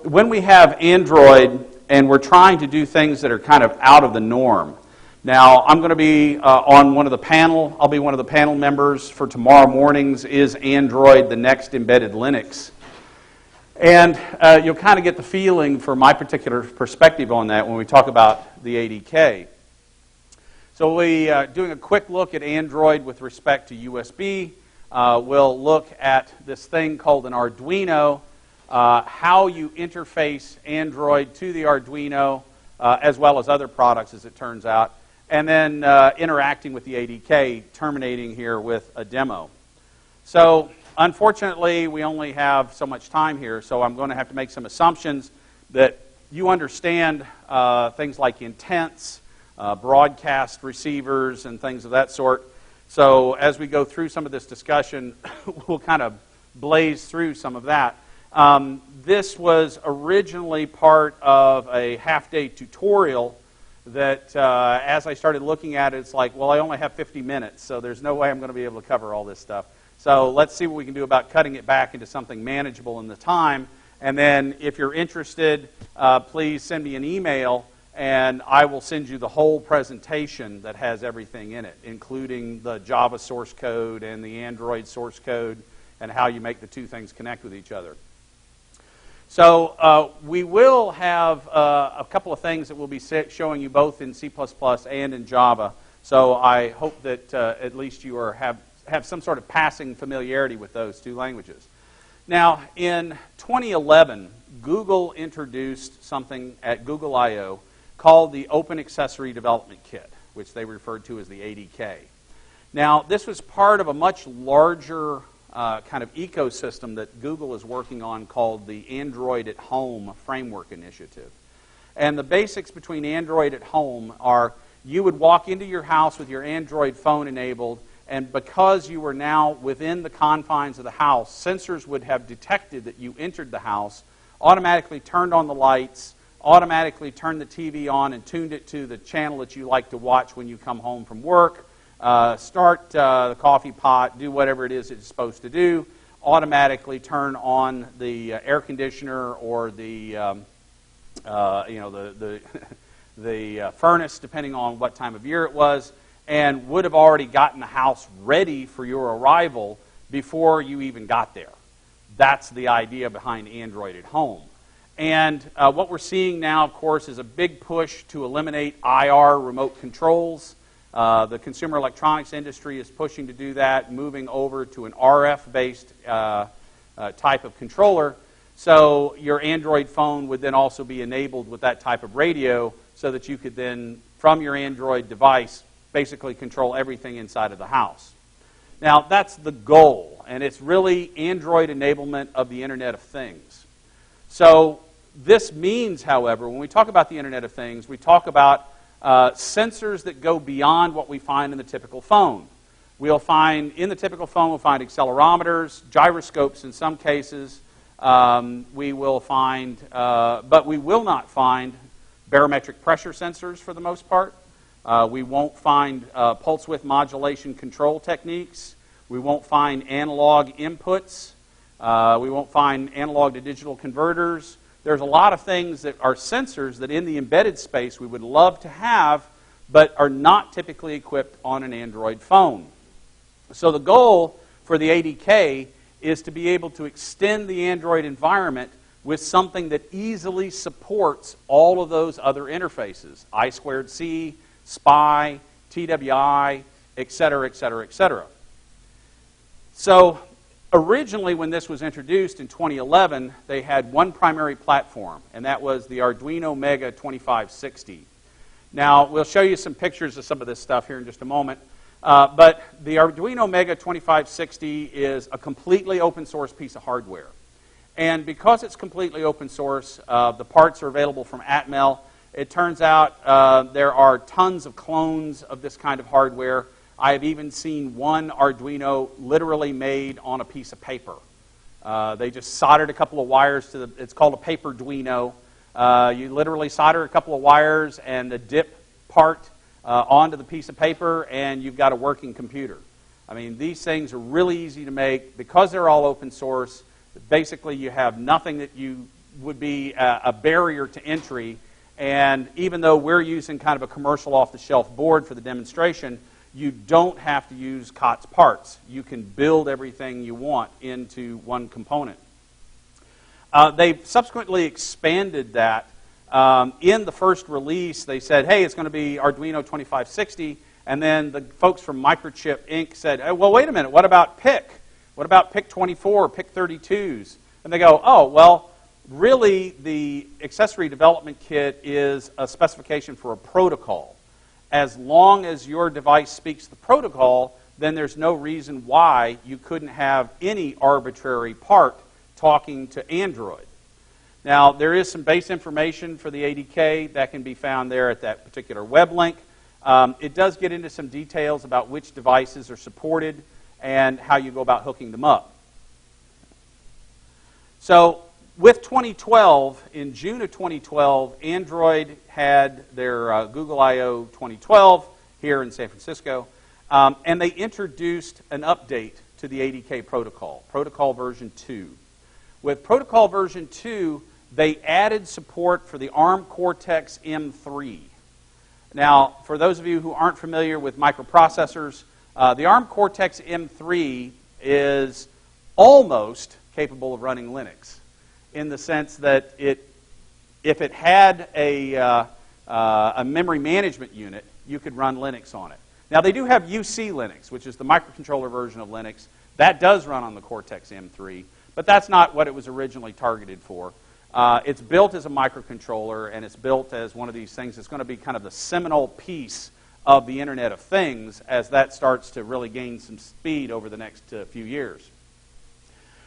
when we have Android and we're trying to do things that are kind of out of the norm. Now, I'm going to be on one of the panel. I'll be one of the panel members for tomorrow morning's Is Android the Next Embedded Linux? And you'll kind of get the feeling for my particular perspective on that when we talk about the ADK. So we're doing a quick look at Android with respect to USB. We'll look at this thing called an Arduino, how you interface Android to the Arduino, as well as other products, as it turns out, and then interacting with the ADK, terminating here with a demo. So unfortunately, we only have so much time here, so I'm going to have to make some assumptions that you understand things like intents, broadcast receivers, and things of that sort. So as we go through some of this discussion, we'll kind of blaze through some of that. This was originally part of a half-day tutorial that as I started looking at it, it's like, well, I only have 50 minutes, so there's no way I'm going to be able to cover all this stuff. So let's see what we can do about cutting it back into something manageable in the time. And then if you're interested, please send me an email, and I will send you the whole presentation that has everything in it, including the Java source code and the Android source code and how you make the two things connect with each other. So we will have a couple of things that we'll be showing you both in C++ and in Java. So I hope that at least you have some sort of passing familiarity with those two languages. Now, in 2011, Google introduced something at Google I/O called the Open Accessory Development Kit, which they referred to as the ADK. Now, this was part of a much larger kind of ecosystem that Google is working on called the Android at Home Framework Initiative. And the basics between Android at Home are you would walk into your house with your Android phone enabled, and because you were now within the confines of the house, sensors would have detected that you entered the house, automatically turned on the lights, automatically turned the TV on and tuned it to the channel that you like to watch when you come home from work, start the coffee pot, do whatever it is it's supposed to do, automatically turn on the air conditioner or the the furnace, depending on what time of year it was, and would have already gotten the house ready for your arrival before you even got there. That's the idea behind Android at Home. And what we're seeing now, of course, is a big push to eliminate IR remote controls. The consumer electronics industry is pushing to do that, moving over to an RF-based type of controller. So your Android phone would then also be enabled with that type of radio so that you could then, from your Android device, basically control everything inside of the house. Now, that's the goal, and it's really Android enablement of the Internet of Things. So this means, however, when we talk about the Internet of Things, we talk about sensors that go beyond what we find in the typical phone. We'll find, in the typical phone, we'll find accelerometers, gyroscopes in some cases. We will find, but we will not find barometric pressure sensors for the most part. We won't find pulse width modulation control techniques. We won't find analog inputs. We won't find analog to digital converters. There's a lot of things that are sensors that in the embedded space we would love to have, but are not typically equipped on an Android phone. So the goal for the ADK is to be able to extend the Android environment with something that easily supports all of those other interfaces, I2C, SPI, TWI, et cetera, et cetera, et cetera. So originally, when this was introduced in 2011, they had one primary platform, and that was the Arduino Mega 2560. Now, we'll show you some pictures of some of this stuff here in just a moment. But the Arduino Mega 2560 is a completely open source piece of hardware. And because it's completely open source, the parts are available from Atmel. It turns out there are tons of clones of this kind of hardware. I have even seen one Arduino literally made on a piece of paper. They just soldered a couple of wires to it's called a Paperduino. You literally solder a couple of wires and the dip part onto the piece of paper, and you've got a working computer. I mean, these things are really easy to make because they're all open source. Basically, you have nothing that you would be a barrier to entry. And even though we're using kind of a commercial off-the-shelf board for the demonstration, you don't have to use COTS parts. You can build everything you want into one component. They subsequently expanded that. In the first release, they said, hey, it's going to be Arduino 2560. And then the folks from Microchip Inc. said, hey, well, wait a minute, what about PIC? What about PIC24, PIC32s? And they go, oh, well, really the accessory development kit is a specification for a protocol. As long as your device speaks the protocol, then there's no reason why you couldn't have any arbitrary part talking to Android. Now, there is some base information for the ADK that can be found there at that particular web link. It does get into some details about which devices are supported and how you go about hooking them up. So, with 2012, in June of 2012, Android had their Google I/O 2012 here in San Francisco, and they introduced an update to the ADK protocol, protocol version 2. With protocol version 2, they added support for the ARM Cortex-M3. Now, for those of you who aren't familiar with microprocessors, the ARM Cortex-M3 is almost capable of running Linux, in the sense that if it had a memory management unit, you could run Linux on it. Now, they do have UC Linux, which is the microcontroller version of Linux. That does run on the Cortex-M3, but that's not what it was originally targeted for. It's built as a microcontroller, and it's built as one of these things that's going to be kind of the seminal piece of the Internet of Things as that starts to really gain some speed over the next few years.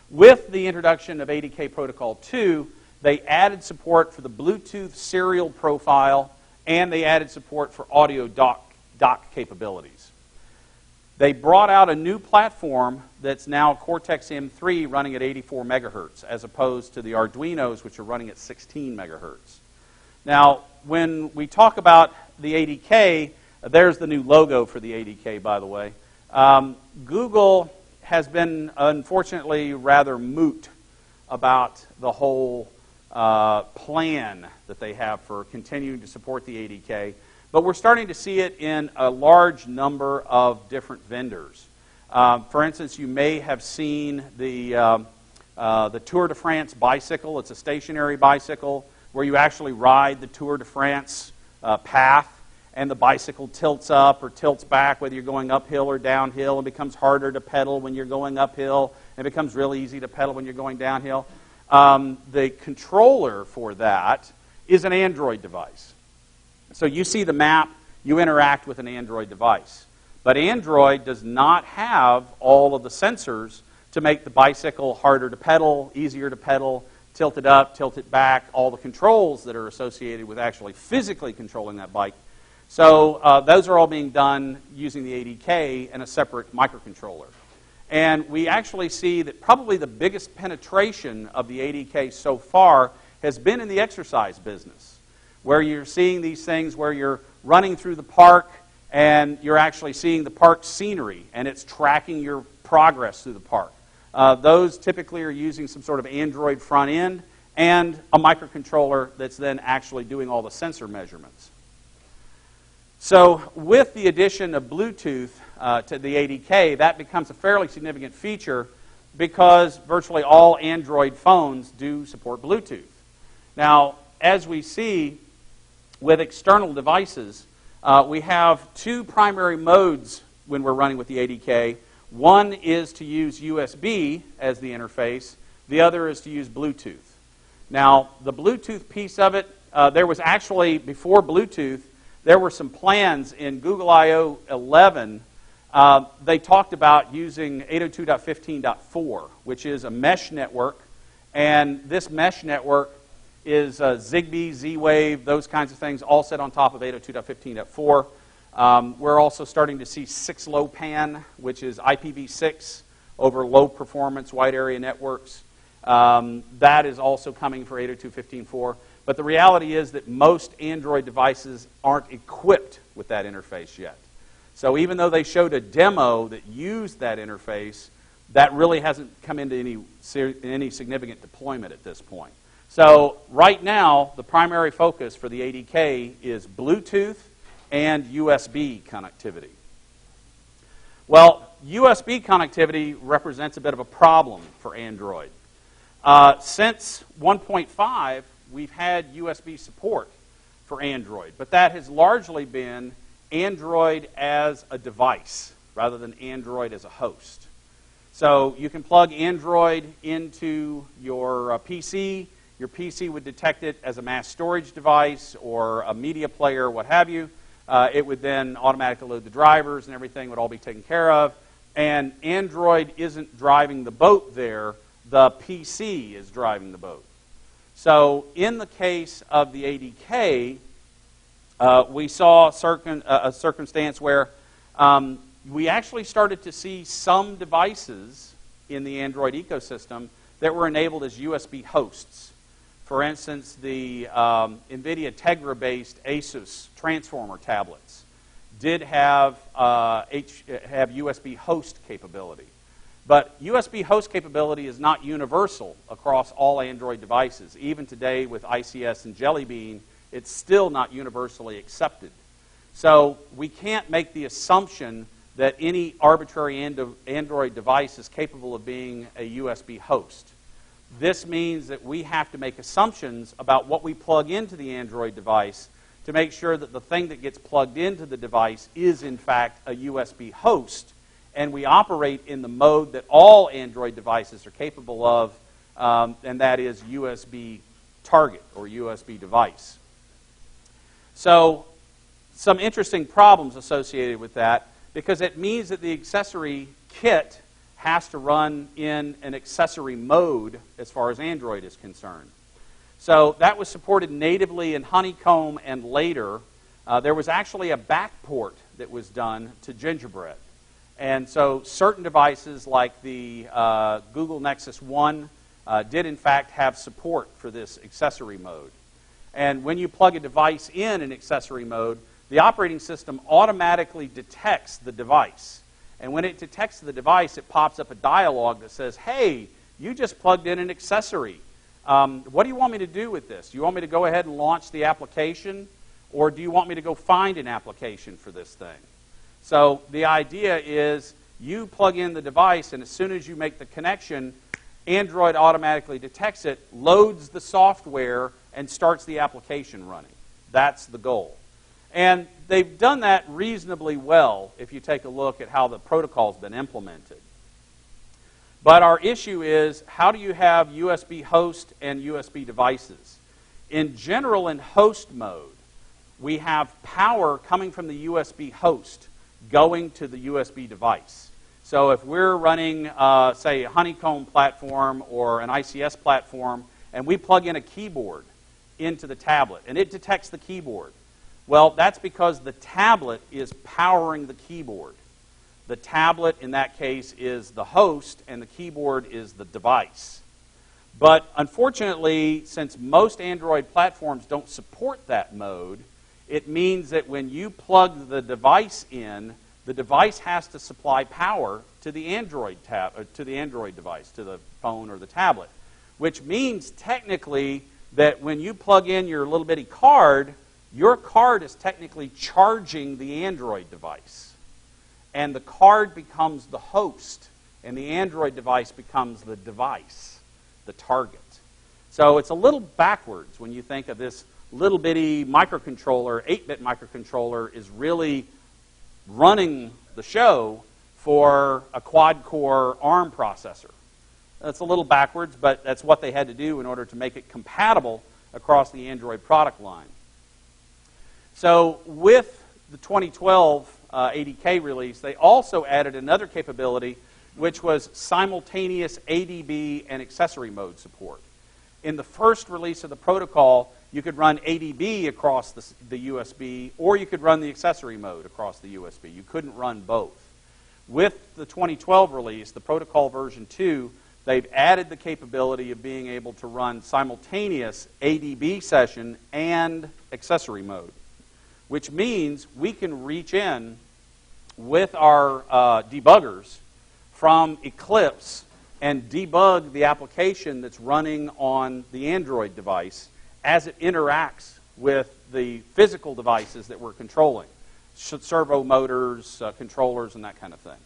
With the introduction of ADK Protocol 2, they added support for the Bluetooth serial profile, and they added support for audio dock capabilities. They brought out a new platform that's now Cortex-M3 running at 84 megahertz, as opposed to the Arduinos, which are running at 16 megahertz. Now, when we talk about the ADK, there's the new logo for the ADK, by the way. Google has been, unfortunately, rather moot about the whole plan that they have for continuing to support the ADK. But we're starting to see it in a large number of different vendors. For instance, you may have seen the Tour de France bicycle. It's a stationary bicycle where you actually ride the Tour de France path, and the bicycle tilts up or tilts back, whether you're going uphill or downhill. It becomes harder to pedal when you're going uphill. It becomes really easy to pedal when you're going downhill. The controller for that is an Android device. So you see the map, you interact with an Android device. But Android does not have all of the sensors to make the bicycle harder to pedal, easier to pedal, tilt it up, tilt it back, all the controls that are associated with actually physically controlling that bike. So those are all being done using the ADK and a separate microcontroller. And we actually see that probably the biggest penetration of the ADK so far has been in the exercise business, where you're seeing these things where you're running through the park and you're actually seeing the park scenery and it's tracking your progress through the park. Those typically are using some sort of Android front end and a microcontroller that's then actually doing all the sensor measurements. So with the addition of Bluetooth to the ADK, that becomes a fairly significant feature because virtually all Android phones do support Bluetooth. Now, as we see with external devices, we have two primary modes when we're running with the ADK. One is to use USB as the interface. The other is to use Bluetooth. Now, the Bluetooth piece of it, there was actually, before Bluetooth, there were some plans in Google I/O 11. They talked about using 802.15.4, which is a mesh network. And this mesh network is Zigbee, Z-Wave, those kinds of things, all set on top of 802.15.4. We're also starting to see 6LoWPAN, which is IPv6 over low-performance wide area networks. That is also coming for 802.15.4. But the reality is that most Android devices aren't equipped with that interface yet. So even though they showed a demo that used that interface, that really hasn't come into any significant deployment at this point. So right now, the primary focus for the ADK is Bluetooth and USB connectivity. Well, USB connectivity represents a bit of a problem for Android. Since 1.5, we've had USB support for Android, but that has largely been Android as a device rather than Android as a host. So you can plug Android into your PC. Your PC would detect it as a mass storage device or a media player, what have you. It would then automatically load the drivers and everything would all be taken care of. And Android isn't driving the boat there. The PC is driving the boat. So in the case of the ADK, we saw a circumstance where we actually started to see some devices in the Android ecosystem that were enabled as USB hosts. For instance, the NVIDIA Tegra-based Asus Transformer tablets did have USB host capability. But USB host capability is not universal across all Android devices. Even today with ICS and Jelly Bean, it's still not universally accepted. So we can't make the assumption that any arbitrary Android device is capable of being a USB host. This means that we have to make assumptions about what we plug into the Android device to make sure that the thing that gets plugged into the device is, in fact, a USB host, and we operate in the mode that all Android devices are capable of, and that is USB target or USB device. So, some interesting problems associated with that, because it means that the accessory kit has to run in an accessory mode as far as Android is concerned. So that was supported natively in Honeycomb, and later there was actually a backport that was done to Gingerbread. And so certain devices like the Google Nexus 1 did in fact have support for this accessory mode. And when you plug a device in accessory mode, the operating system automatically detects the device. And when it detects the device, it pops up a dialog that says, hey, you just plugged in an accessory. What do you want me to do with this? Do you want me to go ahead and launch the application? Or do you want me to go find an application for this thing? So the idea is you plug in the device, and as soon as you make the connection, Android automatically detects it, loads the software, and starts the application running. That's the goal. And they've done that reasonably well if you take a look at how the protocol's been implemented. But our issue is, how do you have USB host and USB devices? In general, in host mode, we have power coming from the USB host going to the USB device. So if we're running, say, a Honeycomb platform or an ICS platform, and we plug in a keyboard into the tablet, and it detects the keyboard, well, that's because the tablet is powering the keyboard. The tablet, in that case, is the host, and the keyboard is the device. But unfortunately, since most Android platforms don't support that mode, it means that when you plug the device in, the device has to supply power to the Android device, to the phone or the tablet, which means technically that when you plug in your little bitty card, your card is technically charging the Android device. And the card becomes the host, and the Android device becomes the device, the target. So it's a little backwards when you think of this little bitty microcontroller, 8-bit microcontroller, is really running the show for a quad-core ARM processor. That's a little backwards, but that's what they had to do in order to make it compatible across the Android product line. So with the 2012 ADK release, they also added another capability, which was simultaneous ADB and accessory mode support. In the first release of the protocol, you could run ADB across the USB, or you could run the accessory mode across the USB. You couldn't run both. With the 2012 release, the protocol version 2, they've added the capability of being able to run simultaneous ADB session and accessory mode, which means we can reach in with our debuggers from Eclipse and debug the application that's running on the Android device as it interacts with the physical devices that we're controlling, servo motors, controllers, and that kind of thing.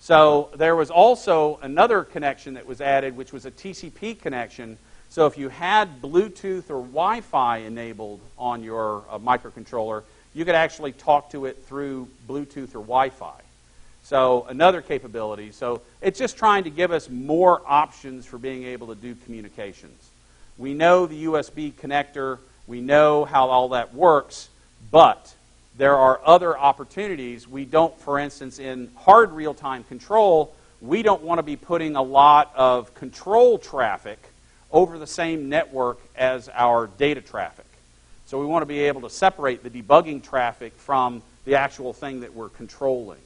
So there was also another connection that was added, which was a TCP connection. So if you had Bluetooth or Wi-Fi enabled on your microcontroller, you could actually talk to it through Bluetooth or Wi-Fi. So another capability. So it's just trying to give us more options for being able to do communications. We know the USB connector. We know how all that works, but there are other opportunities. We don't, for instance, in hard real-time control, we don't want to be putting a lot of control traffic over the same network as our data traffic. So we want to be able to separate the debugging traffic from the actual thing that we're controlling.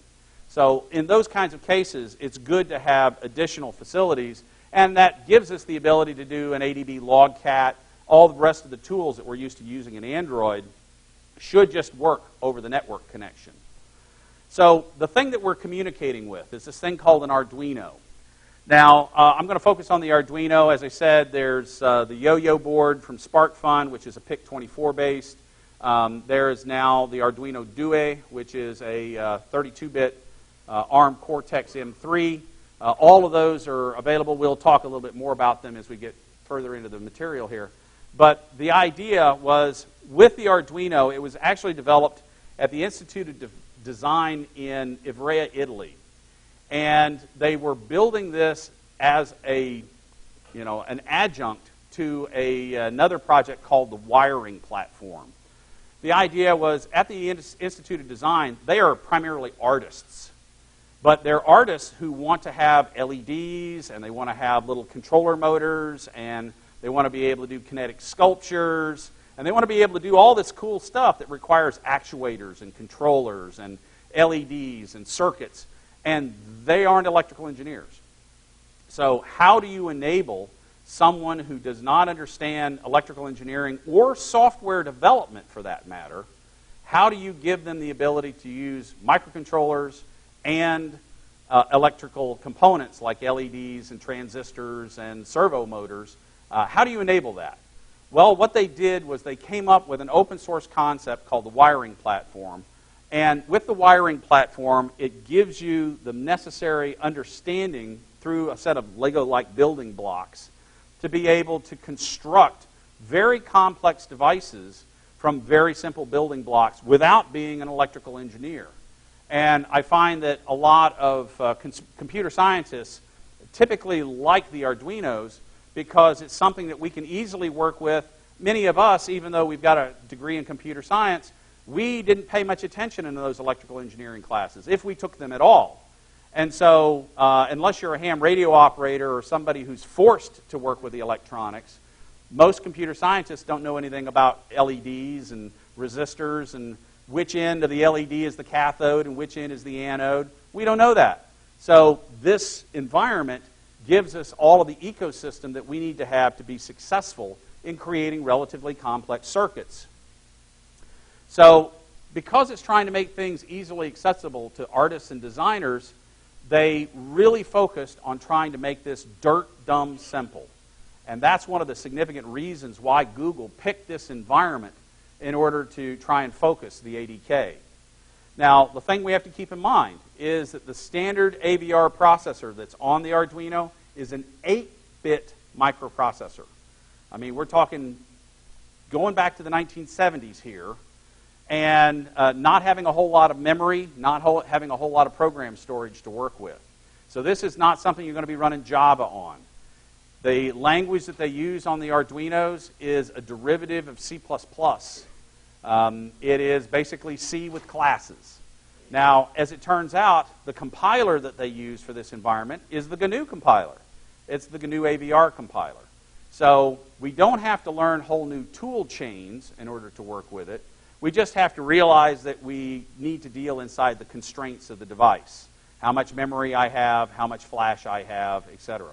So in those kinds of cases, it's good to have additional facilities, and that gives us the ability to do an ADB logcat. All the rest of the tools that we're used to using in Android should just work over the network connection. So the thing that we're communicating with is this thing called an Arduino. Now, I'm going to focus on the Arduino. As I said, there's the Yo-Yo board from SparkFun, which is a PIC24 based. There is now the Arduino Due, which is a 32-bit ARM Cortex-M3. All of those are available. We'll talk a little bit more about them as we get further into the material here. But the idea was, with the Arduino, it was actually developed at the Institute of Design in Ivrea, Italy. And they were building this as an adjunct to another project called the wiring platform. The idea was, at the Institute of Design, they are primarily artists. But they're artists who want to have LEDs, and they want to have little controller motors, and they want to be able to do kinetic sculptures, and they want to be able to do all this cool stuff that requires actuators and controllers and LEDs and circuits, and they aren't electrical engineers. So how do you enable someone who does not understand electrical engineering or software development, for that matter? How do you give them the ability to use microcontrollers and electrical components like LEDs and transistors and servo motors? How do you enable that? Well, what they did was they came up with an open source concept called the wiring platform. And with the wiring platform, it gives you the necessary understanding through a set of Lego-like building blocks to be able to construct very complex devices from very simple building blocks without being an electrical engineer. And I find that a lot of computer scientists typically like the Arduinos because it's something that we can easily work with. Many of us, even though we've got a degree in computer science, we didn't pay much attention in those electrical engineering classes, if we took them at all. And so, unless you're a ham radio operator or somebody who's forced to work with the electronics, most computer scientists don't know anything about LEDs and resistors and which end of the LED is the cathode and which end is the anode. We don't know that. So this environment gives us all of the ecosystem that we need to have to be successful in creating relatively complex circuits. So because it's trying to make things easily accessible to artists and designers, they really focused on trying to make this dirt dumb simple. And that's one of the significant reasons why Google picked this environment in order to try and focus the ADK. Now, the thing we have to keep in mind is that the standard AVR processor that's on the Arduino is an 8-bit microprocessor. I mean, we're talking going back to the 1970s here, and not having a whole lot of memory, not having a whole lot of program storage to work with. So this is not something you're going to be running Java on. The language that they use on the Arduinos is a derivative of C++. It is basically C with classes. Now, as it turns out, the compiler that they use for this environment is the GNU compiler. It's the GNU AVR compiler. So we don't have to learn whole new tool chains in order to work with it. We just have to realize that we need to deal inside the constraints of the device. How much memory I have, how much flash I have, etc.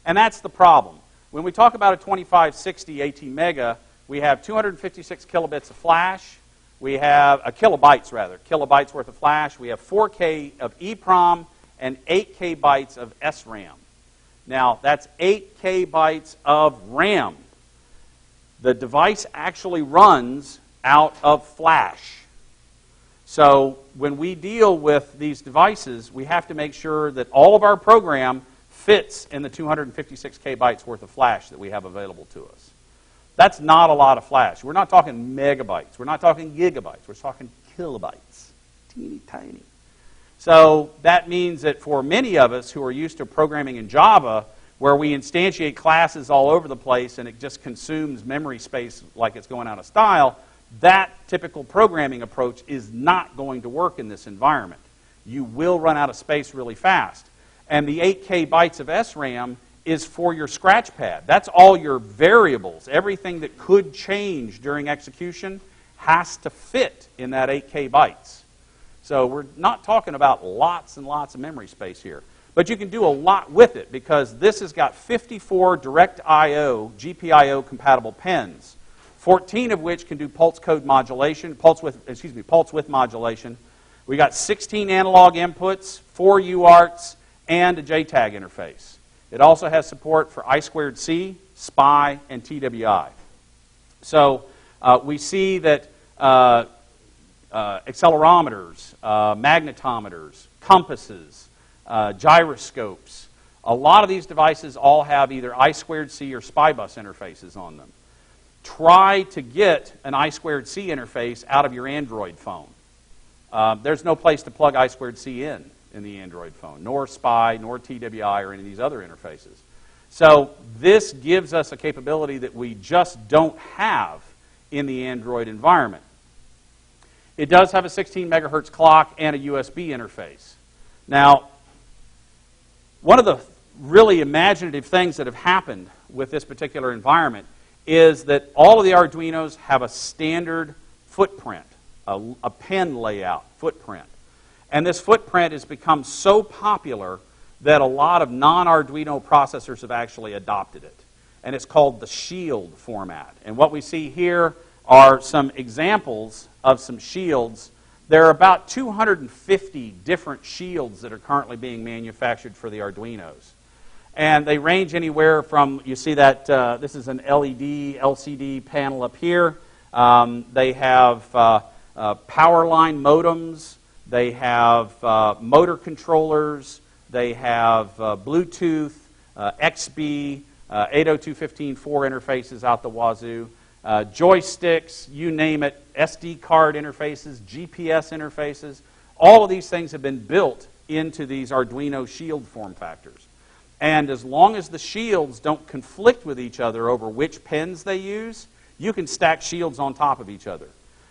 And that's the problem. When we talk about a 2560 ATmega, we have 256 kilobits of flash. We have kilobytes worth of flash. We have 4K of EEPROM, and 8 KB of SRAM. Now, that's 8 KB of RAM. The device actually runs out of flash. So when we deal with these devices, we have to make sure that all of our program fits in the 256 KB worth of flash that we have available to us. That's not a lot of flash. We're not talking megabytes. We're not talking gigabytes. We're talking kilobytes. Teeny tiny. So that means that for many of us who are used to programming in Java, where we instantiate classes all over the place and it just consumes memory space like it's going out of style, that typical programming approach is not going to work in this environment. You will run out of space really fast. And the 8 KB of SRAM is for your scratch pad. That's all your variables. Everything that could change during execution has to fit in that 8 KB. So we're not talking about lots and lots of memory space here. But you can do a lot with it because this has got 54 direct I/O, GPIO compatible pins, 14 of which can do pulse width modulation. We got 16 analog inputs, 4 UARTs, and a JTAG interface. It also has support for I2C, SPI, and TWI. So we see that accelerometers, magnetometers, compasses, gyroscopes, a lot of these devices all have either I2C or SPI bus interfaces on them. Try to get an I2C interface out of your Android phone. There's no place to plug I2C in the Android phone, nor SPI, nor TWI, or any of these other interfaces. So this gives us a capability that we just don't have in the Android environment. It does have a 16 megahertz clock and a USB interface. Now, one of the really imaginative things that have happened with this particular environment is that all of the Arduinos have a standard footprint, a pin layout footprint. And this footprint has become so popular that a lot of non-Arduino processors have actually adopted it. And it's called the Shield format. And what we see here are some examples of some shields. There are about 250 different shields that are currently being manufactured for the Arduinos. And they range anywhere from, you see that this is an LED, LCD panel up here. They have power line modems. They have motor controllers. They have Bluetooth, XB, 802.15.4 interfaces out the wazoo, joysticks, you name it, SD card interfaces, GPS interfaces. All of these things have been built into these Arduino Shield form factors. And as long as the shields don't conflict with each other over which pins they use, you can stack shields on top of each other.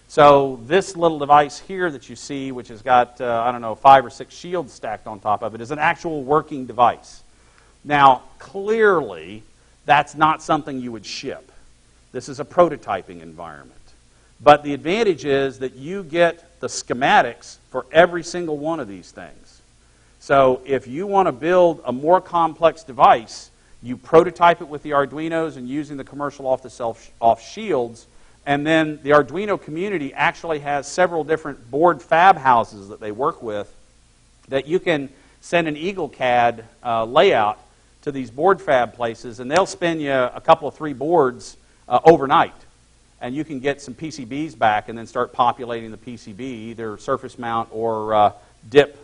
So this little device here that you see, which has got, 5 or 6 shields stacked on top of it, is an actual working device. Now, clearly, that's not something you would ship. This is a prototyping environment. But the advantage is that you get the schematics for every single one of these things. So if you want to build a more complex device, you prototype it with the Arduinos and using the commercial off-the-shelf shields. And then the Arduino community actually has several different board fab houses that they work with that you can send an EagleCAD layout to these board fab places, and they'll spin you a couple of 3 boards overnight. And you can get some PCBs back and then start populating the PCB, either surface mount or dip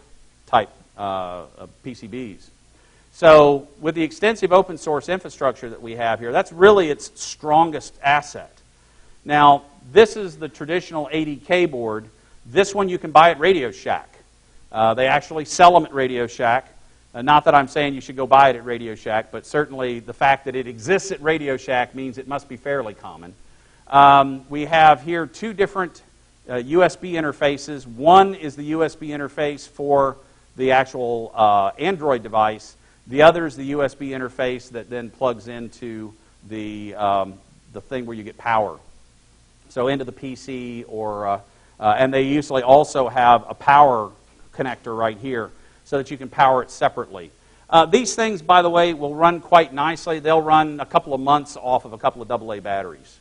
type PCBs. So with the extensive open source infrastructure that we have here, that's really its strongest asset. Now, this is the traditional ADK board. This one you can buy at Radio Shack. They actually sell them at Radio Shack. Not that I'm saying you should go buy it at Radio Shack, but certainly the fact that it exists at Radio Shack means it must be fairly common. We have here 2 different USB interfaces. One is the USB interface for the actual Android device. The other is the USB interface that then plugs into the thing where you get power. So into the PC, and they usually also have a power connector right here so that you can power it separately. These things, by the way, will run quite nicely. They'll run a couple of months off of a couple of AA batteries.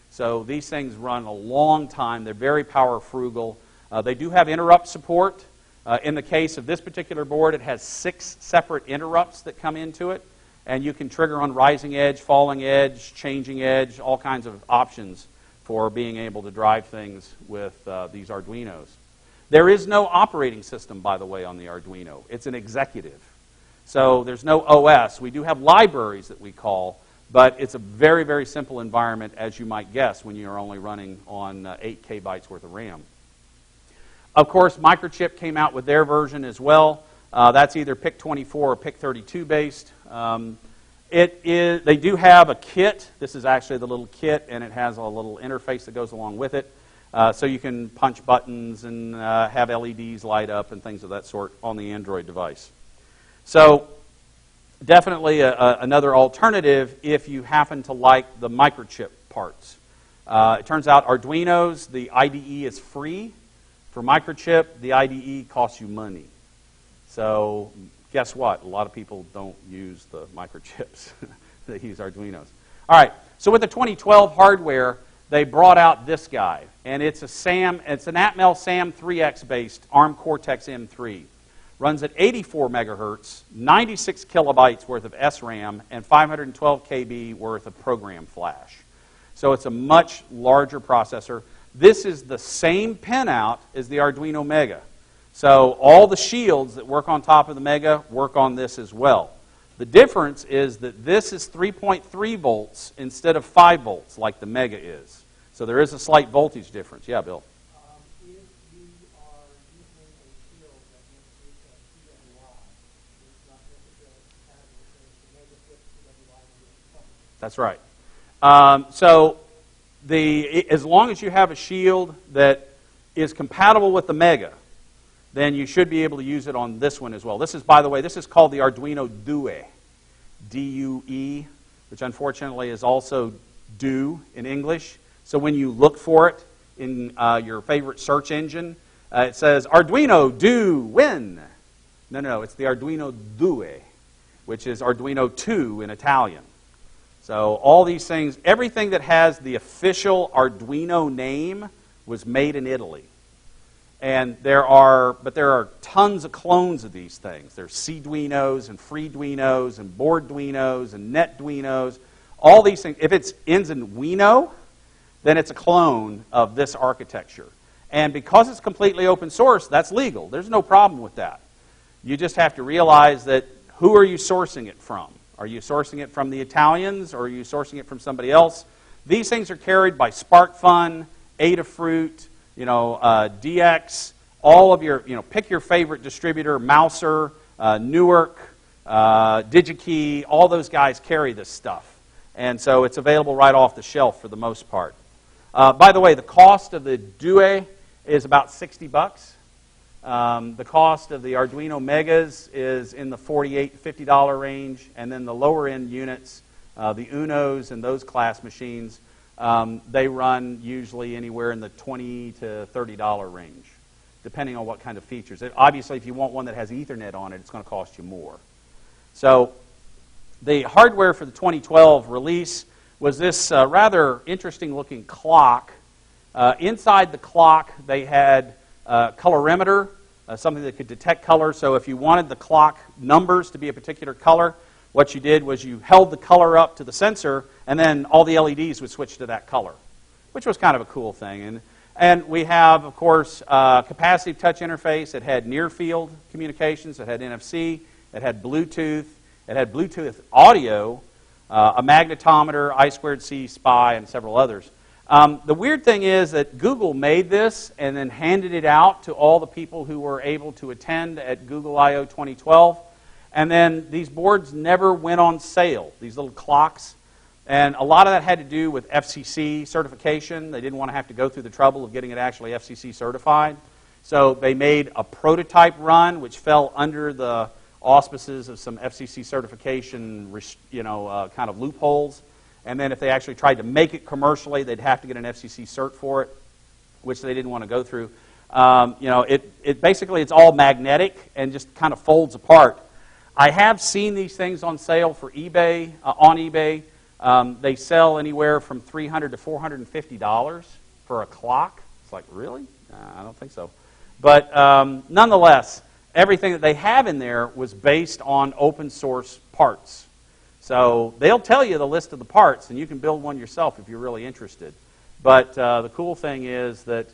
So these things run a long time. They're very power frugal. They do have interrupt support. In the case of this particular board, it has 6 separate interrupts that come into it, and you can trigger on rising edge, falling edge, changing edge, all kinds of options for being able to drive things with these Arduinos. There is no operating system, by the way, on the Arduino. It's an executive. So there's no OS. We do have libraries that we call, but it's a very, very simple environment, as you might guess, when you're only running on 8 kbytes worth of RAM. Of course, Microchip came out with their version as well. That's either PIC24 or PIC32 based. They do have a kit. This is actually the little kit, and it has a little interface that goes along with it. So you can punch buttons and have LEDs light up and things of that sort on the Android device. So definitely another alternative if you happen to like the Microchip parts. It turns out Arduinos, the IDE is free. For Microchip, the IDE costs you money. So guess what? A lot of people don't use the Microchips. They use Arduinos. All right, so with the 2012 hardware, they brought out this guy. And it's it's an Atmel SAM 3X based ARM Cortex M3. Runs at 84 megahertz, 96 kilobytes worth of SRAM, and 512 KB worth of program flash. So it's a much larger processor. This is the same pinout as the Arduino Mega. So all the shields that work on top of the Mega work on this as well. The difference is that this is 3.3 volts instead of 5 volts like the Mega is. So there is a slight voltage difference. Yeah, Bill? If you are using a shield that makes it PWI, it's not necessarily compatible with the Mega 6 PWI with the That's right. As long as you have a shield that is compatible with the Mega, then you should be able to use it on this one as well. This is, by the way, this is called the Arduino Due, D-U-E, which unfortunately is also do in English. So when you look for it in your favorite search engine, it says Arduino do win. No, it's the Arduino Due, which is Arduino 2 in Italian. So all these things, everything that has the official Arduino name was made in Italy. And there are tons of clones of these things. There's Cduinos and Freeduinos and Boardduinos and NetDuinos. All these things. If it ends in Wino, then it's a clone of this architecture. And because it's completely open source, that's legal. There's no problem with that. You just have to realize that who are you sourcing it from? Are you sourcing it from the Italians, or are you sourcing it from somebody else? These things are carried by SparkFun, Adafruit, DX, all of your, pick your favorite distributor, Mouser, Newark, DigiKey, all those guys carry this stuff. And so it's available right off the shelf for the most part. By the way, the cost of the Due is about $60. The cost of the Arduino Megas is in the $48, $50 range, and then the lower end units, the Unos and those class machines, they run usually anywhere in the $20 to $30 range, depending on what kind of features. Obviously, if you want one that has Ethernet on it, it's going to cost you more. So the hardware for the 2012 release was this rather interesting looking clock. Inside the clock, they had colorimeter, something that could detect color. So if you wanted the clock numbers to be a particular color, what you did was you held the color up to the sensor, and then all the LEDs would switch to that color, which was kind of a cool thing. And we have, of course, capacitive touch interface. It had near-field communications. It had NFC. It had Bluetooth. It had Bluetooth audio, a magnetometer, I2C, SPI, and several others. The weird thing is that Google made this and then handed it out to all the people who were able to attend at Google I/O 2012. And then these boards never went on sale, these little clocks. And a lot of that had to do with FCC certification. They didn't want to have to go through the trouble of getting it actually FCC certified. So they made a prototype run, which fell under the auspices of some FCC certification kind of loopholes. And then if they actually tried to make it commercially, they'd have to get an FCC cert for it, which they didn't want to go through. Basically it's all magnetic and just kind of folds apart. I have seen these things on sale for eBay, on eBay. They sell anywhere from $300 to $450 for a clock. It's like, really? I don't think so. But nonetheless, everything that they have in there was based on open source parts. So they'll tell you the list of the parts, and you can build one yourself if you're really interested. But the cool thing is that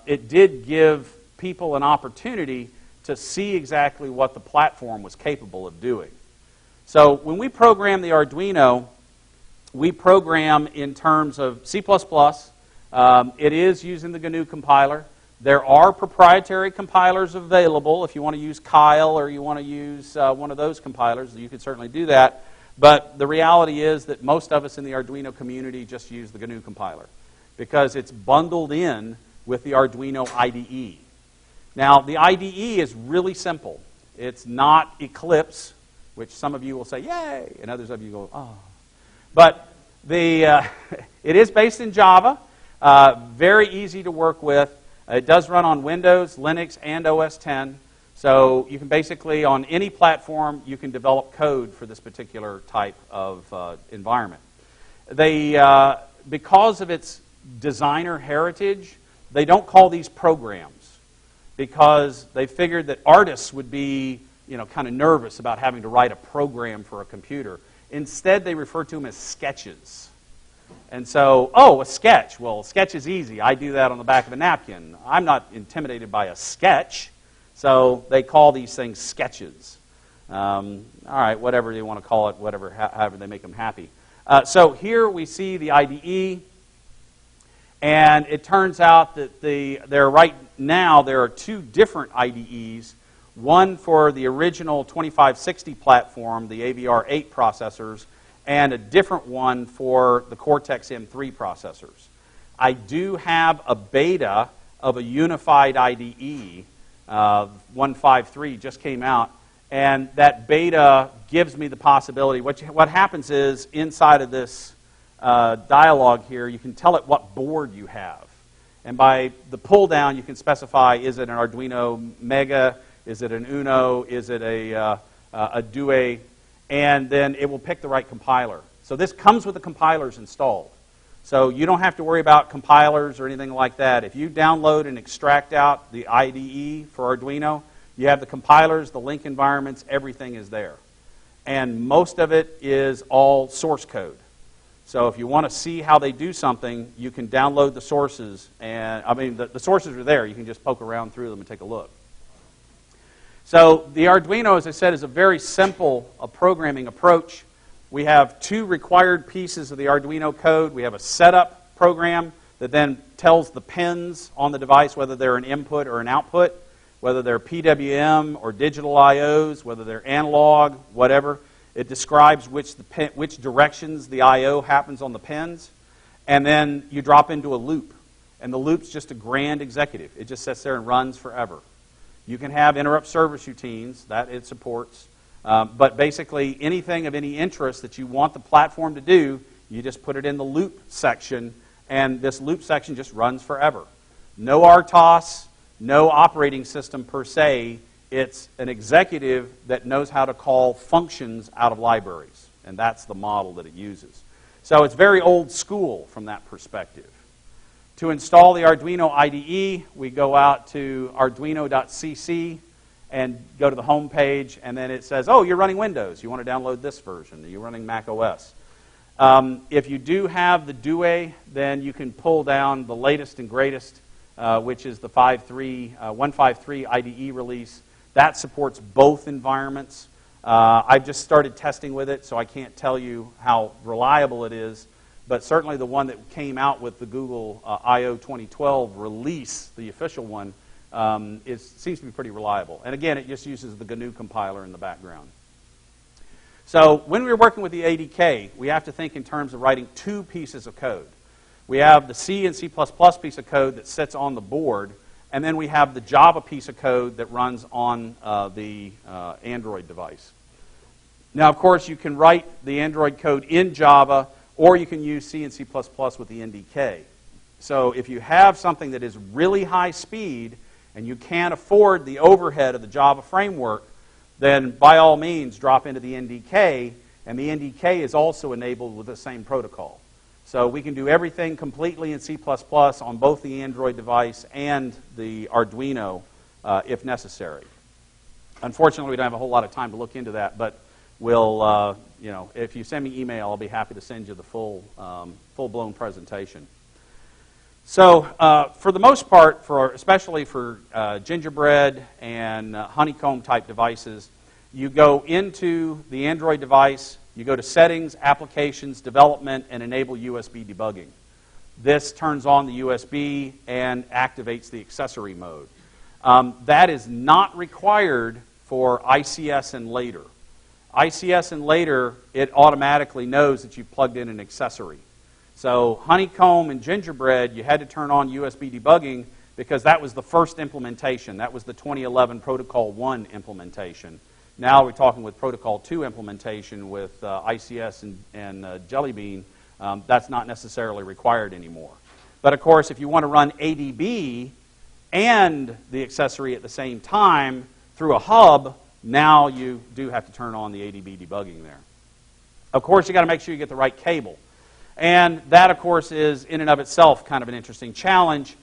it did give people an opportunity to see exactly what the platform was capable of doing. So when we program the Arduino, we program in terms of C++. It is using the GNU compiler. There are proprietary compilers available. If you want to use Kyle or you want to use one of those compilers, you can certainly do that. But the reality is that most of us in the Arduino community just use the GNU compiler because it's bundled in with the Arduino IDE. Now, the IDE is really simple. It's not Eclipse, which some of you will say, yay, and others of you go, oh. But it is based in Java, very easy to work with. It does run on Windows, Linux, and OS X. So you can basically, on any platform, you can develop code for this particular type of environment. Because of its designer heritage, they don't call these programs because they figured that artists would be kind of nervous about having to write a program for a computer. Instead, they refer to them as sketches. And so, a sketch. Well, a sketch is easy. I do that on the back of a napkin. I'm not intimidated by a sketch. So they call these things sketches. All right, whatever they want to call it, however they make them happy. So here we see the IDE. And it turns out that right now there are two different IDEs. One for the original 2560 platform, the AVR8 processors, and a different one for the Cortex-M3 processors. I do have a beta of a unified IDE. 153 just came out, and that beta gives me the possibility. What happens is, inside of this dialog here, you can tell it what board you have. And by the pull down, you can specify, is it an Arduino Mega, is it an Uno, is it a Due, and then it will pick the right compiler. So this comes with the compilers installed. So you don't have to worry about compilers or anything like that. If you download and extract out the IDE for Arduino, you have the compilers, the link environments, everything is there. And most of it is all source code. So if you want to see how they do something, you can download the sources. And the sources are there. You can just poke around through them and take a look. So the Arduino, as I said, is a very simple programming approach. We have two required pieces of the Arduino code. We have a setup program that then tells the pins on the device whether they're an input or an output, whether they're PWM or digital IOs, whether they're analog, whatever. It describes which directions the IO happens on the pins. And then you drop into a loop. And the loop's just a grand executive. It just sits there and runs forever. You can have interrupt service routines that it supports. But basically, anything of any interest that you want the platform to do, you just put it in the loop section, and this loop section just runs forever. No RTOS, no operating system per se. It's an executive that knows how to call functions out of libraries, and that's the model that it uses. So it's very old school from that perspective. To install the Arduino IDE, we go out to arduino.cc and go to the home page, and then it says, oh, you're running Windows. You want to download this version. You're running Mac OS. If you do have the Due, then you can pull down the latest and greatest, which is the 153 IDE release. That supports both environments. I've just started testing with it, so I can't tell you how reliable it is. But certainly the one that came out with the Google I/O 2012 release, the official one, seems to be pretty reliable. And again, it just uses the GNU compiler in the background. So when we're working with the ADK, we have to think in terms of writing two pieces of code. We have the C and C++ piece of code that sits on the board, and then we have the Java piece of code that runs on the Android device. Now, of course, you can write the Android code in Java, or you can use C and C++ with the NDK. So if you have something that is really high speed and you can't afford the overhead of the Java framework, then by all means drop into the NDK, and the NDK is also enabled with the same protocol. So we can do everything completely in C++ on both the Android device and the Arduino if necessary. Unfortunately, we don't have a whole lot of time to look into that, but we'll, if you send me email, I'll be happy to send you the full-blown presentation. So, for the most part, especially for gingerbread and honeycomb-type devices, you go into the Android device, you go to Settings, Applications, Development, and Enable USB Debugging. This turns on the USB and activates the accessory mode. That is not required for ICS and later. ICS and later, it automatically knows that you've plugged in an accessory. So honeycomb and gingerbread, you had to turn on USB debugging because that was the first implementation. That was the 2011 Protocol 1 implementation. Now we're talking with Protocol 2 implementation with ICS and Jelly Bean. That's not necessarily required anymore. But of course, if you want to run ADB and the accessory at the same time through a hub, now you do have to turn on the ADB debugging there. Of course, you got to make sure you get the right cable. And that, of course, is in and of itself kind of an interesting challenge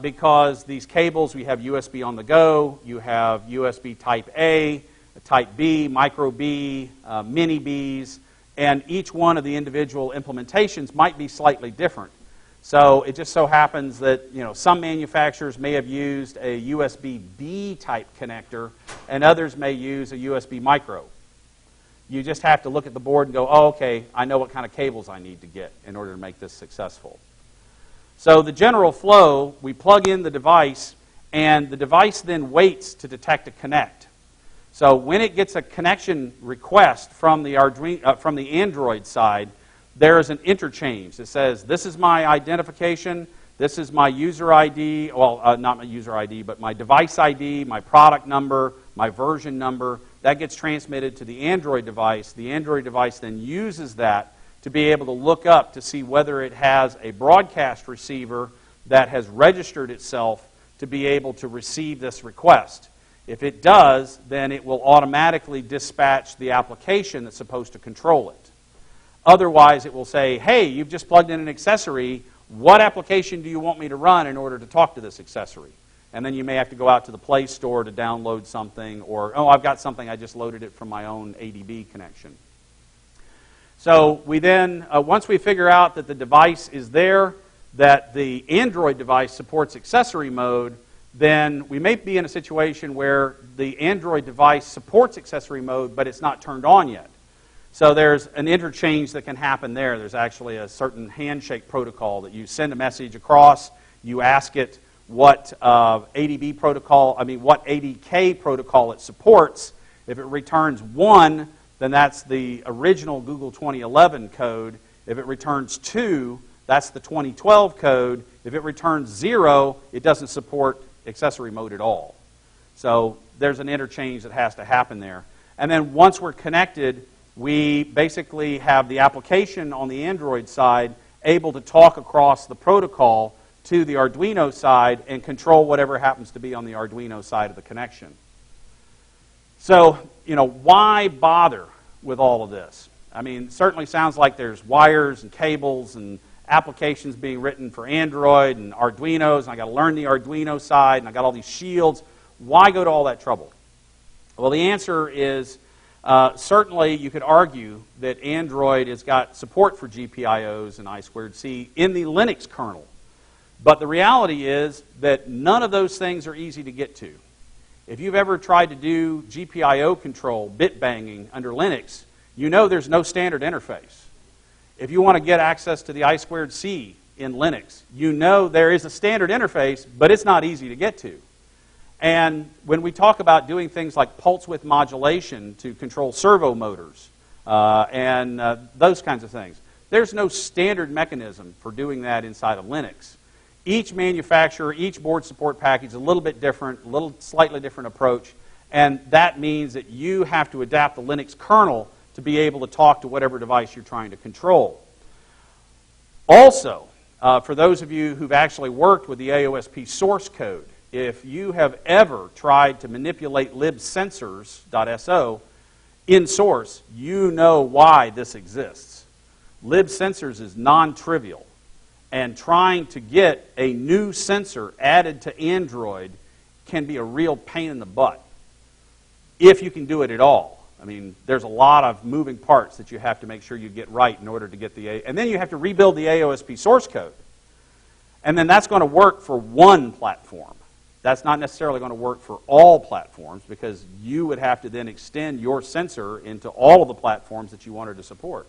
because these cables, we have USB on the go, you have USB Type A, Type B, Micro B, Mini Bs, and each one of the individual implementations might be slightly different. So it just so happens that some manufacturers may have used a USB B type connector, and others may use a USB Micro. You just have to look at the board and go, oh, okay, I know what kind of cables I need to get in order to make this successful. So the general flow, we plug in the device, and the device then waits to detect a connect. So when it gets a connection request from the Android side, there is an interchange that says, this is my identification, this is my user ID, well, not my user ID, but my device ID, my product number, my version number. That gets transmitted to the Android device. The Android device then uses that to be able to look up to see whether it has a broadcast receiver that has registered itself to be able to receive this request. If it does, then it will automatically dispatch the application that's supposed to control it. Otherwise, it will say, hey, you've just plugged in an accessory. What application do you want me to run in order to talk to this accessory? And then you may have to go out to the Play Store to download something, or, oh, I've got something, I just loaded it from my own ADB connection. So we then, once we figure out that the device is there, that the Android device supports accessory mode, then we may be in a situation where the Android device supports accessory mode, but it's not turned on yet. So there's an interchange that can happen there. There's actually a certain handshake protocol that you send a message across, you ask it what ADK protocol it supports. If it returns 1, then that's the original Google 2011 code. If it returns 2, that's the 2012 code. If it returns 0, it doesn't support accessory mode at all. So there's an interchange that has to happen there. And then once we're connected, we basically have the application on the Android side able to talk across the protocol to the Arduino side and control whatever happens to be on the Arduino side of the connection. So, why bother with all of this? I mean, it certainly sounds like there's wires and cables and applications being written for Android and Arduinos, and I got to learn the Arduino side, and I got all these shields. Why go to all that trouble? Well, the answer is certainly you could argue that Android has got support for GPIOs and I2C in the Linux kernel. But the reality is that none of those things are easy to get to. If you've ever tried to do GPIO control, bit banging under Linux, you know there's no standard interface. If you want to get access to the I2C in Linux, you know there is a standard interface, but it's not easy to get to. And when we talk about doing things like pulse width modulation to control servo motors and those kinds of things, there's no standard mechanism for doing that inside of Linux. Each manufacturer, each board support package is a little bit different, a little slightly different approach, and that means that you have to adapt the Linux kernel to be able to talk to whatever device you're trying to control. Also, for those of you who've actually worked with the AOSP source code, if you have ever tried to manipulate libsensors.so in source, you know why this exists. Libsensors is non-trivial, and trying to get a new sensor added to Android can be a real pain in the butt if you can do it at all. I mean, there's a lot of moving parts that you have to make sure you get right in order to get the and then you have to rebuild the AOSP source code. And then that's going to work for one platform. That's not necessarily going to work for all platforms, because you would have to then extend your sensor into all of the platforms that you wanted to support.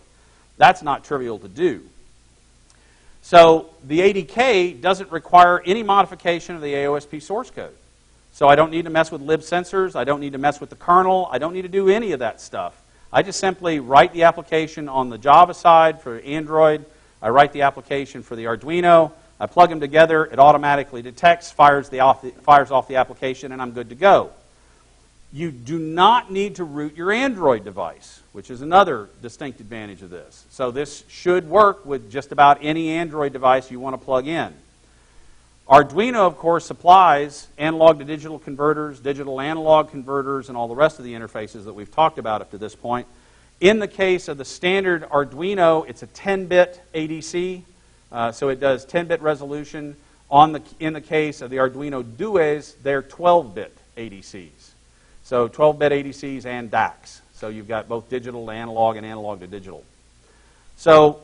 That's not trivial to do. So the ADK doesn't require any modification of the AOSP source code. So I don't need to mess with lib sensors. I don't need to mess with the kernel. I don't need to do any of that stuff. I just simply write the application on the Java side for Android. I write the application for the Arduino. I plug them together. It automatically detects, fires off the application, and I'm good to go. You do not need to root your Android device, which is another distinct advantage of this. So this should work with just about any Android device you want to plug in. Arduino, of course, supplies analog to digital converters, digital analog converters, and all the rest of the interfaces that we've talked about up to this point. In the case of the standard Arduino, it's a 10-bit ADC, so it does 10-bit resolution. In the case of the Arduino Duos, they're 12-bit ADCs. So 12-bit ADCs and DACs. So you've got both digital to analog and analog to digital. So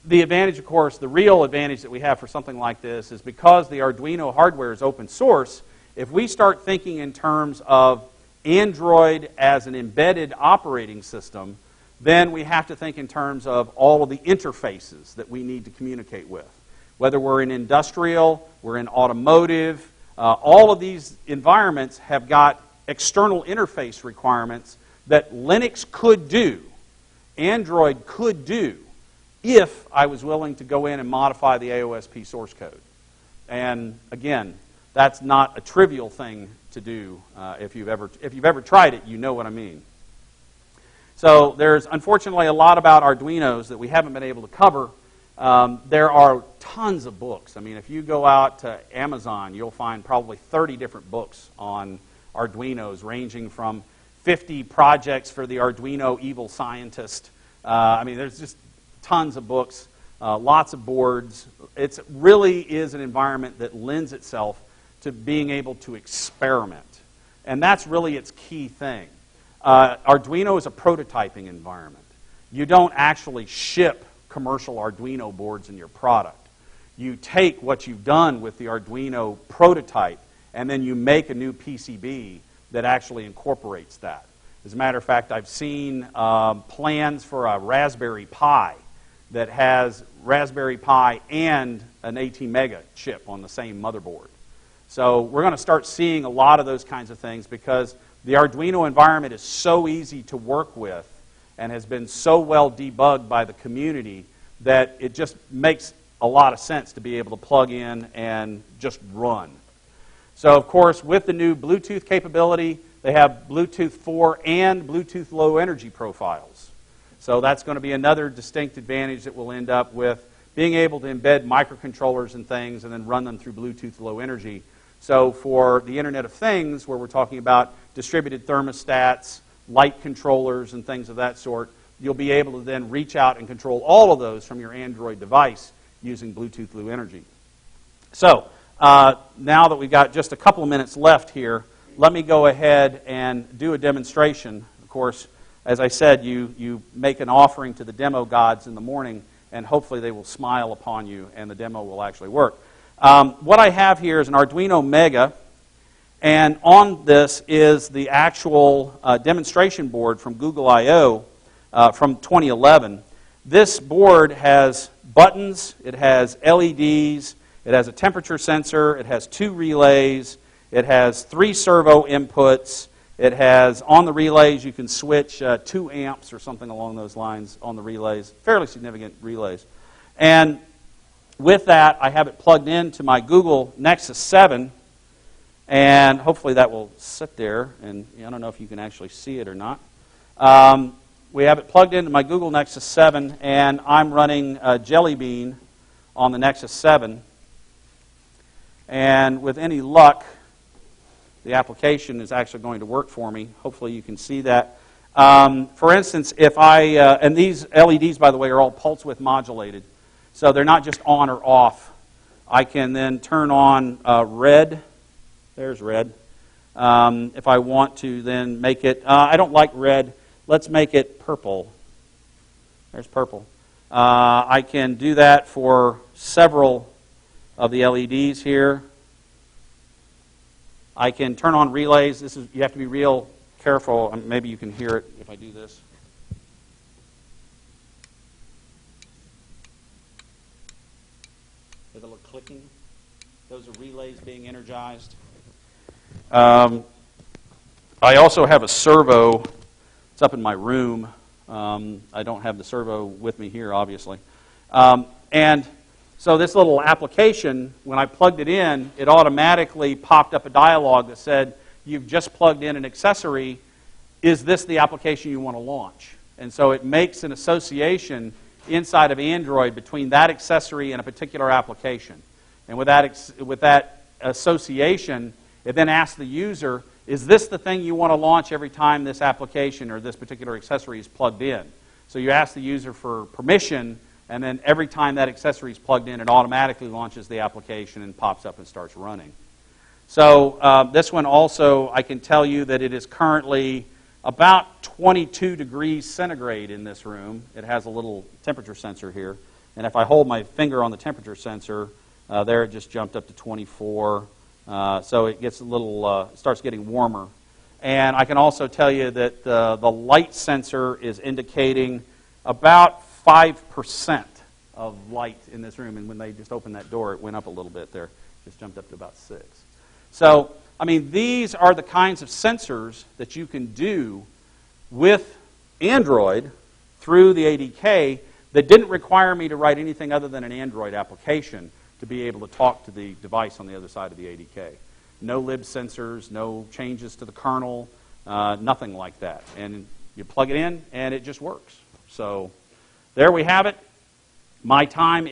the advantage, of course, the real advantage that we have for something like this is because the Arduino hardware is open source, if we start thinking in terms of Android as an embedded operating system, then we have to think in terms of all of the interfaces that we need to communicate with. Whether we're in industrial, we're in automotive, all of these environments have got external interface requirements that Linux could do, Android could do, if I was willing to go in and modify the AOSP source code. And again, that's not a trivial thing to do. If you've ever tried it, you know what I mean. So there's unfortunately a lot about Arduinos that we haven't been able to cover. There are tons of books. I mean, if you go out to Amazon, you'll find probably 30 different books on Arduinos, ranging from 50 projects for the Arduino evil scientist. I mean, there's just tons of books, lots of boards. It really is an environment that lends itself to being able to experiment. And that's really its key thing. Arduino is a prototyping environment. You don't actually ship commercial Arduino boards in your product. You take what you've done with the Arduino prototype and then you make a new PCB that actually incorporates that. As a matter of fact, I've seen plans for a Raspberry Pi that has Raspberry Pi and an ATmega chip on the same motherboard. So we're going to start seeing a lot of those kinds of things because the Arduino environment is so easy to work with and has been so well debugged by the community that it just makes a lot of sense to be able to plug in and just run. So, of course, with the new Bluetooth capability, they have Bluetooth 4 and Bluetooth Low Energy profiles. So that's going to be another distinct advantage that we'll end up with, being able to embed microcontrollers and things and then run them through Bluetooth Low Energy. So for the Internet of Things, where we're talking about distributed thermostats, light controllers, and things of that sort, you'll be able to then reach out and control all of those from your Android device using Bluetooth Low Energy. So now that we've got just a couple of minutes left here, let me go ahead and do a demonstration. Of course, as I said, you make an offering to the demo gods in the morning, and hopefully they will smile upon you, and the demo will actually work. What I have here is an Arduino Mega, and on this is the actual demonstration board from Google I/O from 2011. This board has buttons, it has LEDs, it has a temperature sensor, it has 2 relays, it has 3 servo inputs, it has, on the relays, you can switch 2 amps or something along those lines on the relays, fairly significant relays. And with that, I have it plugged into my Google Nexus 7, and hopefully that will sit there, and I don't know if you can actually see it or not. We have it plugged into my Google Nexus 7, and I'm running Jelly Bean on the Nexus 7. And with any luck, the application is actually going to work for me. Hopefully you can see that. For instance, if I, and these LEDs, by the way, are all pulse width modulated, so they're not just on or off. I can then turn on red. There's red. If I want to then make it, I don't like red, let's make it purple. There's purple. I can do that for several of the LEDs here. I can turn on relays. You have to be real careful. Maybe you can hear it if I do this. There's a little clicking. Those are relays being energized. I also have a servo. It's up in my room. I don't have the servo with me here, obviously. And so this little application, when I plugged it in, it automatically popped up a dialog that said, you've just plugged in an accessory. Is this the application you want to launch? And so it makes an association inside of Android between that accessory and a particular application. And with that association, it then asks the user, is this the thing you want to launch every time this application or this particular accessory is plugged in? So you ask the user for permission, and then every time that accessory is plugged in, it automatically launches the application and pops up and starts running. So this one also, I can tell you that it is currently about 22 degrees centigrade in this room. It has a little temperature sensor here. And if I hold my finger on the temperature sensor, there it just jumped up to 24. So it gets a little, starts getting warmer. And I can also tell you that the light sensor is indicating about 5% of light in this room. And when they just opened that door, it went up a little bit there. Just jumped up to about 6. So, I mean, these are the kinds of sensors that you can do with Android through the ADK that didn't require me to write anything other than an Android application to be able to talk to the device on the other side of the ADK. No lib sensors, no changes to the kernel, nothing like that. And you plug it in, and it just works. So there we have it. My time